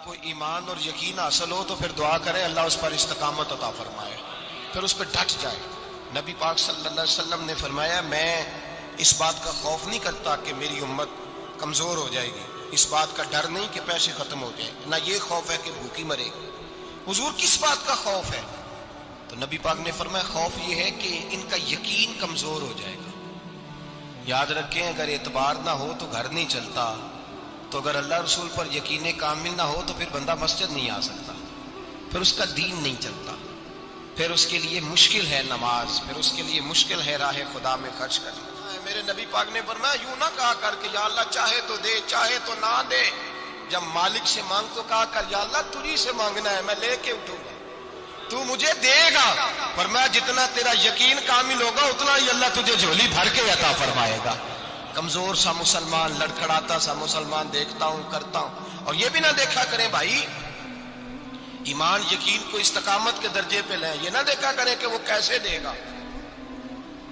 آپ کو ایمان اور یقین حاصل ہو تو پھر دعا کریں اللہ اس پر استقامت عطا فرمائے، پھر اس پہ ڈٹ جائے۔ نبی پاک صلی اللہ علیہ وسلم نے فرمایا میں اس بات کا خوف نہیں کرتا کہ میری امت کمزور ہو جائے گی، اس بات کا ڈر نہیں کہ پیسے ختم ہو جائیں، نہ یہ خوف ہے کہ بھوکی مرے گی۔ حضور کس بات کا خوف ہے؟ تو نبی پاک نے فرمایا خوف یہ ہے کہ ان کا یقین کمزور ہو جائے گا۔ یاد رکھیں اگر اعتبار نہ ہو تو گھر نہیں چلتا، تو اگر اللہ رسول پر یقین کامل نہ ہو تو پھر بندہ مسجد نہیں آ سکتا، پھر اس کا دین نہیں چلتا، پھر اس کے لیے مشکل ہے نماز، پھر اس کے لیے مشکل ہے راہ خدا میں خرچ کرنا۔ میرے نبی پاک نے فرمایا یوں نہ کہا کر کہ یا اللہ چاہے تو دے چاہے تو نہ دے، جب مالک سے مانگ تو کہا کر یا اللہ تجھی سے مانگنا ہے، میں لے کے اٹھوں گا، تو مجھے دے گا۔ فرمایا جتنا تیرا یقین کامل ہوگا اتنا ہی اللہ تجھے جھولی بھر کے عطا فرمائے گا۔ کمزور سا مسلمان، لڑکھڑاتا سا مسلمان دیکھتا ہوں کرتا ہوں، اور یہ بھی نہ دیکھا کریں بھائی ایمان یقین کو استقامت کے درجے پہ لیں، یہ نہ دیکھا کریں کہ وہ کیسے دے گا،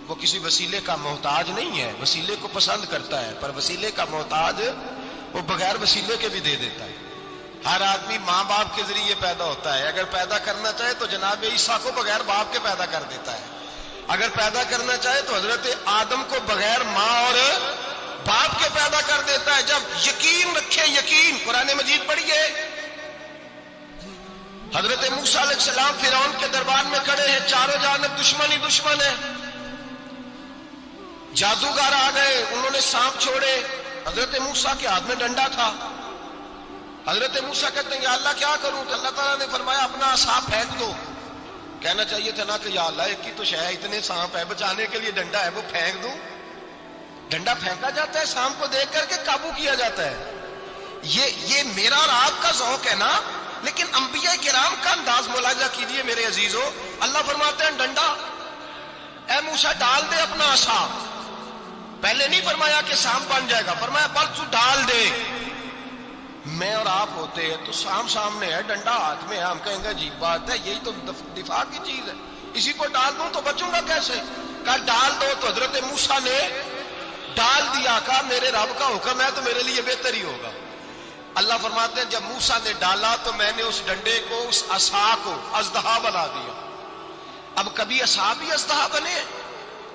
وہ کسی وسیلے کا محتاج نہیں ہے، وسیلے کو پسند کرتا ہے، پر وسیلے کا محتاج وہ بغیر وسیلے کے بھی دے دیتا ہے۔ ہر آدمی ماں باپ کے ذریعے پیدا ہوتا ہے، اگر پیدا کرنا چاہے تو جناب عیسیٰ کو بغیر باپ کے پیدا کر دیتا ہے، اگر پیدا کرنا چاہے تو حضرت آدم کو بغیر ماں اور باپ کے پیدا کر دیتا ہے۔ جب یقین رکھیں، یقین، قرآن مجید پڑھیے، حضرت موسیٰ علیہ السلام فرعون کے دربار میں کھڑے ہیں، چاروں جانب دشمن ہی دشمن ہے، جادوگر آ گئے، انہوں نے سانپ چھوڑے، حضرت موسیٰ کے ہاتھ میں ڈنڈا تھا۔ حضرت موسیٰ کہتے ہیں یا اللہ کیا کروں؟ تو اللہ تعالیٰ نے فرمایا اپنا عصا پھینک دو۔ کہنا چاہیے تھا نا کہ یا اللہ ایک ہی تو شے ہے، اتنے سانپ ہے، بچانے کے لیے ڈنڈا ہے وہ پھینک دوں؟ ڈنڈا پھینکا جاتا ہے، سانپ کو دیکھ کر کے قابو کیا جاتا ہے۔ یہ میرا اور آپ کا ذوق ہے نا، لیکن انبیاء کرام کا انداز ملاحظہ کیجئے میرے عزیزو۔ اللہ فرماتے ہیں ڈنڈا، اے موسیٰ ڈال دے اپنا عصا۔ پہلے نہیں فرمایا کہ سانپ بن جائے گا، فرمایا بس تو ڈال دے۔ میں اور آپ ہوتے ہیں تو سام سامنے ہے، ڈنڈا ہاتھ میں ہے، ہم کہیں گے عجیب بات ہے، یہی تو دفاع کی چیز ہے، اسی کو ڈال دوں تو بچوں گا کیسے؟ کہا ڈال دو، تو حضرت موسیٰ نے ڈال دیا، کہا میرے رب کا حکم ہے تو میرے لیے بہتر ہی ہوگا۔ اللہ فرماتے ہیں جب موسیٰ نے ڈالا تو میں نے اس ڈنڈے کو، اس عصا کو اژدہا بنا دیا۔ اب کبھی عصا بھی اژدہا بنے،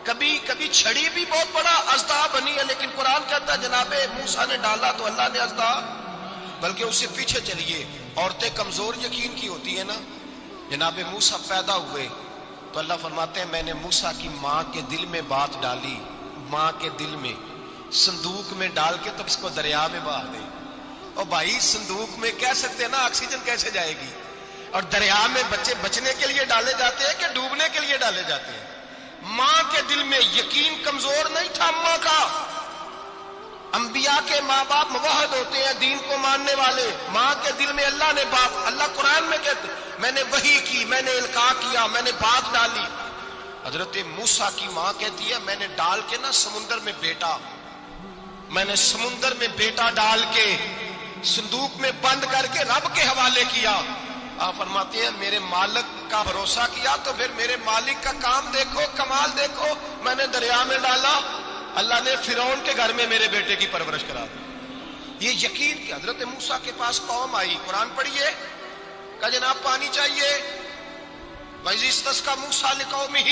کبھی چھڑی بھی بہت بڑا اژدہا بنی ہے، لیکن قرآن کہتا ہے جناب موسیٰ نے ڈالا تو اللہ نے اژدہا، بلکہ اس سے پیچھے چلیے، عورتیں کمزور یقین کی ہوتی ہیں نا۔ جناب موسیٰ پیدا ہوئے تو اللہ فرماتے ہیں میں نے موسیٰ کی ماں کے دل میں بات ڈالی، ماں کے دل میں صندوق میں ڈال کے تو اس کو دریا میں بہا دے۔ اور بھائی صندوق میں کہہ سکتے ہیں نا آکسیجن کیسے جائے گی، اور دریا میں بچے بچنے کے لیے ڈالے جاتے ہیں کہ ڈوبنے کے لیے ڈالے جاتے ہیں؟ ماں کے دل میں یقین کمزور نہیں تھا ماں کا۔ انبیاء کے ماں باپ موحد ہوتے ہیں، دین کو ماننے والے، ماں کے دل میں اللہ نے بات، اللہ قرآن میں کہتے میں نے وحی کی، میں نے القاء کیا، میں نے بات ڈالی۔ حضرت موسیٰ کی ماں کہتی ہے میں نے ڈال کے نا سمندر میں بیٹا، میں نے سمندر میں بیٹا ڈال کے صندوق میں بند کر کے رب کے حوالے کیا۔ آپ فرماتے ہیں میرے مالک کا بھروسہ کیا تو پھر میرے مالک کا کام دیکھو، کمال دیکھو، میں نے دریا میں ڈالا، اللہ نے فرعون کے گھر میں میرے بیٹے کی پرورش کرا دی۔ یہ یقین کہ حضرت موسیٰ کے پاس قوم آئی، قرآن پڑھیے، کہا جناب پانی چاہیے، وَإِذِ اسْتَسْقَىٰ مُوسَىٰ لِقَوْمِهِ،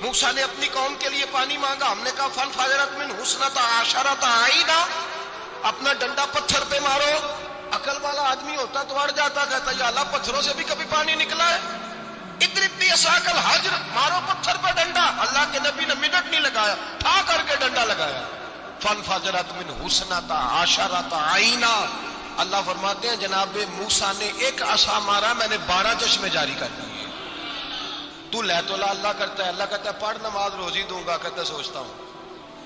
موسیٰ نے اپنی قوم کے لیے پانی مانگا، ہم نے کہا فَانْفَجَرَتْ مِنْهُ اثْنَتَا عَشَرَةَ عَيْنًا، اپنا ڈنڈا پتھر پہ مارو۔ عقل والا آدمی ہوتا تو اڑ جاتا، کہتا یا اللہ پتھروں سے بھی کبھی پانی نکلا ہے؟ اضرب بعصاک الحجر، مارو پتھر پہ ڈنڈا۔ اللہ کے نبی نے منٹ نہیں لگایا، ٹھا کر کے ڈنڈا لگایا۔ فَانْفَجَرَتْ مِنْهُ اثْنَتَا عَشَرَةَ عَيْنًا، اللہ فرماتے ہیں جناب موسیٰ نے ایک عصا مارا، میں نے 12 چشمے جاری کر دیے۔ تو لے تو اللہ کرتا ہے، اللہ کہتا ہے پڑھ نماز روزی دوں گا، کہتا ہے سوچتا ہوں۔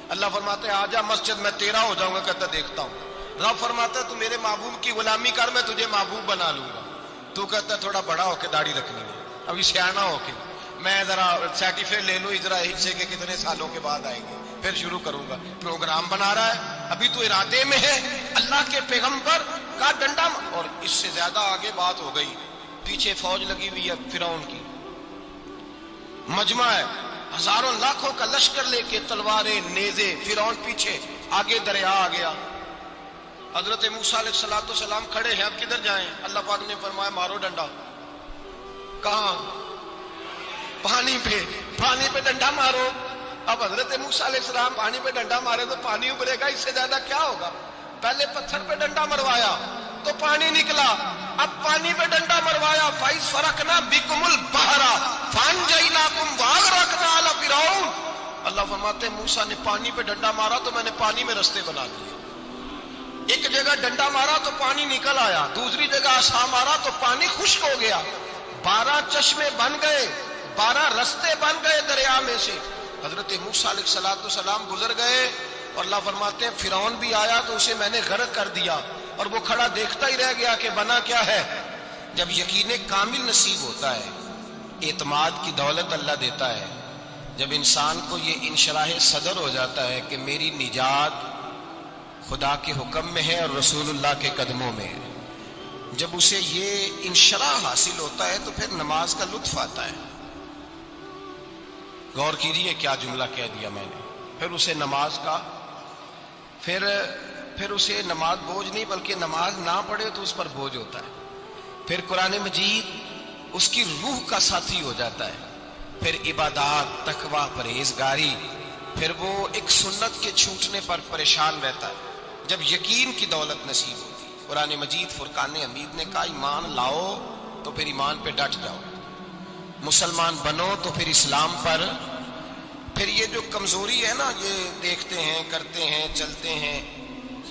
اللہ فرماتے ہیں آجا مسجد میں تیرا ہو جاؤں گا، کہتا ہے دیکھتا ہوں۔ رب فرماتا ہے تو میرے محبوب کی غلامی کر، میں تجھے محبوب بنا لوں گا۔ تو کہتا ہے تھوڑا بڑا ہو کے داڑھی رکھنی ہے، ابھی سیانا ہو کے میں ذرا سرٹیفکیٹ لے لوں، ذرا حصے کے کتنے سالوں کے بعد آئیں گے، پھر شروع کروں گا۔ پروگرام بنا رہا ہے، ابھی تو ارادے میں ہے۔ اللہ کے پیغمبر کا ڈنڈا، اور اس سے زیادہ آگے بات ہو گئی، پیچھے فوج لگی ہوئی ہے فرعون کی، مجمع ہے، ہزاروں لاکھوں کا لشکر لے کے، تلواریں نیزے، فرعون پیچھے، آگے دریا آ گیا۔ حضرت موسیٰ علیہ السلام کھڑے ہیں، اب کدھر جائیں؟ اللہ پاک نے فرمایا مارو ڈنڈا۔ کہاں؟ پانی پہ ڈنڈا مارو۔ اب حضرت موسیٰ علیہ السلام پانی پہ ڈنڈا مارے تو پانی ابھرے گا، اس سے زیادہ کیا ہوگا؟ پہلے پتھر پہ ڈنڈا مروایا تو پانی نکلا، اب پانی پہ ڈنڈا مروایا، فَإِذْ فَرَقْنَا بِكُمُ الْبَحْرَ فَأَنْجَيْنَاكُمْ وَأَغْرَقْنَا آلَ فِرْعَوْنَ۔ اللہ فرماتے ہیں موسیٰ نے پانی پہ ڈنڈا مارا تو میں نے پانی میں رستے بنا دیے۔ ایک جگہ ڈنڈا مارا تو پانی نکل آیا، دوسری جگہ عصا مارا تو پانی خشک ہو گیا، 12 چشمے بن گئے، 12 رستے بن گئے دریا میں سے۔ حضرت موسیٰ علیہ السلام گزر گئے اور اللہ فرماتے ہیں فرعون بھی آیا تو اسے میں نے غرق کر دیا، اور وہ کھڑا دیکھتا ہی رہ گیا کہ بنا کیا ہے۔ جب یقین کامل نصیب ہوتا ہے، اعتماد کی دولت اللہ دیتا ہے، جب انسان کو یہ انشراح صدر ہو جاتا ہے کہ میری نجات خدا کے حکم میں ہے اور رسول اللہ کے قدموں میں ہے، جب اسے یہ انشراح حاصل ہوتا ہے تو پھر نماز کا لطف آتا ہے۔ غور کیجیے کیا جملہ کہہ دیا میں نے۔ پھر اسے نماز کا پھر اسے نماز بوجھ نہیں، بلکہ نماز نہ پڑھے تو اس پر بوجھ ہوتا ہے۔ پھر قرآن مجید اس کی روح کا ساتھی ہو جاتا ہے، پھر عبادات، تقوی، پرہیزگاری، پھر وہ ایک سنت کے چھوٹنے پر پریشان رہتا ہے۔ جب یقین کی دولت نصیب ہوتی، قرآن مجید فرقان حمید نے کہا ایمان لاؤ تو پھر ایمان پہ ڈٹ جاؤ، مسلمان بنو تو پھر اسلام پر۔ پھر یہ جو کمزوری ہے نا، یہ دیکھتے ہیں، کرتے ہیں، چلتے ہیں،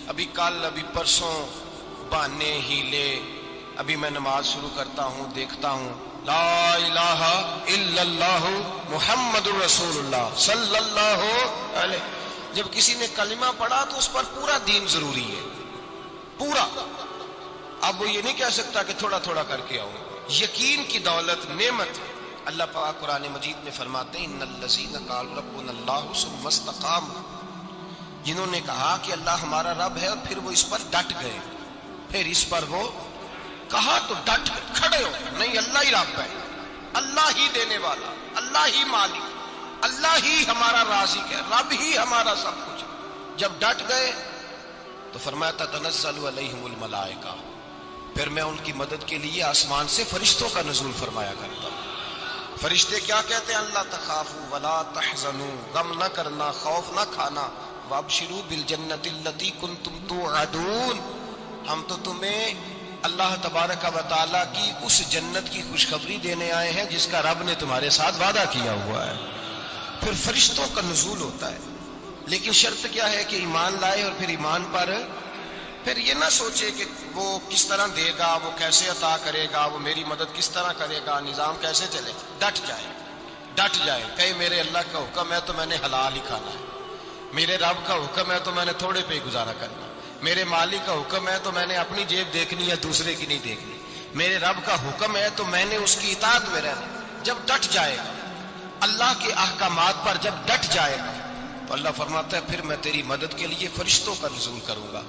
ابھی کل، ابھی پرسوں، بہانے، ہیلے، ابھی میں نماز شروع کرتا ہوں، دیکھتا ہوں لا الہ الا اللہ محمد الرسول اللہ صلی اللہ علیہ۔ جب کسی نے کلمہ پڑھا تو اس پر پورا دین ضروری ہے، پورا۔ اب وہ یہ نہیں کہہ سکتا کہ تھوڑا تھوڑا کر کے آؤں۔ یقین کی دولت نعمت۔ اللہ پاک قرآن مجید میں فرماتے ہیں ان الذین قالوا ربنا اللہ ثم استقاموا، جنہوں نے کہا کہ اللہ ہمارا رب ہے اور پھر وہ اس پر ڈٹ گئے، پھر اس پر وہ کہا تو ڈٹ کھڑے ہو، نہیں اللہ ہی رب ہے، اللہ ہی دینے والا، اللہ ہی مالک، اللہ ہی ہمارا رازق ہے، رب ہی ہمارا سب کچھ۔ جب ڈٹ گئے تو فرمایا تتنزل علیہم الملائکہ، پھر میں ان کی مدد کے لیے آسمان سے فرشتوں کا نزول فرمایا کرتا ہوں۔ فرشتے کیا کہتے ہیں؟ اللہ تخافوا ولا تحزنوا، غم نہ کرنا، خوف نہ کھانا، وابشروا بالجنۃ التی کنتم توعدون، ہم تو تمہیں اللہ تبارک و تعالیٰ کی اس جنت کی خوشخبری دینے آئے ہیں جس کا رب نے تمہارے ساتھ وعدہ کیا ہوا ہے۔ پھر فرشتوں کا نزول ہوتا ہے، لیکن شرط کیا ہے کہ ایمان لائے، اور پھر ایمان پر پھر یہ نہ سوچے کہ وہ کس طرح دے گا، وہ کیسے عطا کرے گا، وہ میری مدد کس طرح کرے گا، نظام کیسے چلے۔ ڈٹ جائے، کہے میرے اللہ کا حکم ہے تو میں نے حلال ہی کھانا ہے، میرے رب کا حکم ہے تو میں نے تھوڑے پہ گزارا کرنا، میرے مالک کا حکم ہے تو میں نے اپنی جیب دیکھنی ہے، دوسرے کی نہیں دیکھنی، میرے رب کا حکم ہے تو میں نے اس کی اطاعت میں رہنا۔ جب ڈٹ جائے گا اللہ کے احکامات پر، جب ڈٹ جائے گا تو اللہ فرماتا ہے پھر میں تیری مدد کے لیے فرشتوں کا نزول کروں گا۔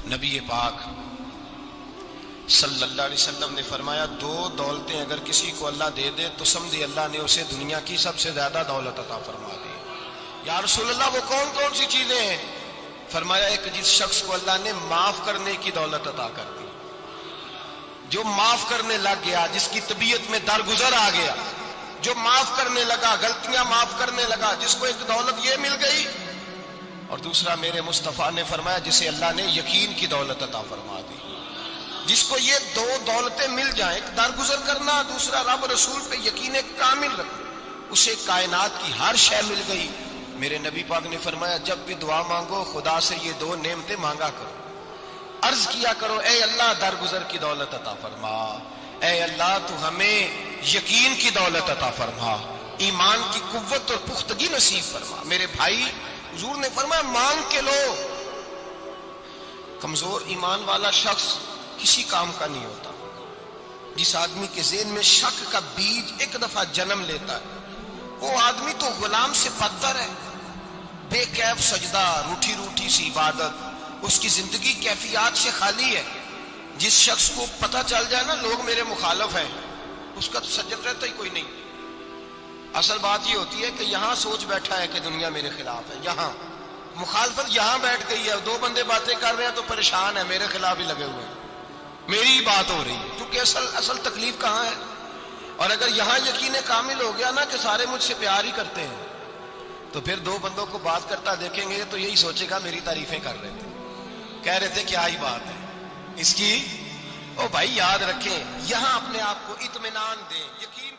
نبی پاک صلی اللہ علیہ وسلم نے فرمایا 2 دولتیں اگر کسی کو اللہ دے دے تو سمجھے اللہ نے اسے دنیا کی سب سے زیادہ دولت عطا فرما دی۔ یا رسول اللہ وہ کون کون سی چیزیں ہیں؟ فرمایا ایک جس شخص کو اللہ نے معاف کرنے کی دولت عطا کر دی، جو معاف کرنے لگ گیا، جس کی طبیعت میں درگزر آ گیا، جو معاف کرنے لگا، غلطیاں معاف کرنے لگا، جس کو ایک دولت یہ مل گئی۔ اور دوسرا میرے مصطفیٰ نے فرمایا جسے اللہ نے یقین کی دولت عطا فرما دی، جس کو یہ 2 دولتیں مل جائیں، ایک درگزر کرنا، دوسرا رب رسول پہ یقین کامل رکھنا، اسے کائنات کی ہر شے مل گئی۔ میرے نبی پاک نے فرمایا جب بھی دعا مانگو خدا سے یہ 2 نعمتیں مانگا کرو، عرض کیا کرو اے اللہ درگزر کی دولت عطا فرما، اے اللہ تو ہمیں یقین کی دولت عطا فرما، ایمان کی قوت اور پختگی نصیب فرما۔ میرے بھائی حضور نے فرمایا مانگ کے لو۔ کمزور ایمان والا شخص کسی کام کا نہیں ہوتا۔ جس آدمی کے ذہن میں شک کا بیج ایک دفعہ جنم لیتا ہے وہ آدمی تو غلام سے بدتر ہے، بے کیف سجدہ، روٹھی روٹھی سی عبادت، اس کی زندگی کیفیات سے خالی ہے۔ جس شخص کو پتہ چل جائے نا لوگ میرے مخالف ہیں، اس کا تو سجد رہتا ہی کوئی نہیں۔ اصل بات یہ ہوتی ہے کہ یہاں سوچ بیٹھا ہے کہ دنیا میرے خلاف ہے، یہاں مخالفت یہاں بیٹھ گئی ہے، دو بندے باتیں کر رہے ہیں تو پریشان ہے، میرے خلاف ہی لگے ہوئے ہیں، میری ہی بات ہو رہی ہے، کیونکہ اصل تکلیف کہاں ہے؟ اور اگر یہاں یقین کامل ہو گیا نا کہ سارے مجھ سے پیار ہی کرتے ہیں، تو پھر دو بندوں کو بات کرتا دیکھیں گے تو یہی سوچے گا میری تعریفیں کر رہے تھے، کہہ رہے تھے کیا ہی بات ہے اس کی۔ او بھائی یاد رکھیں، یہاں اپنے آپ کو اطمینان دیں، یقین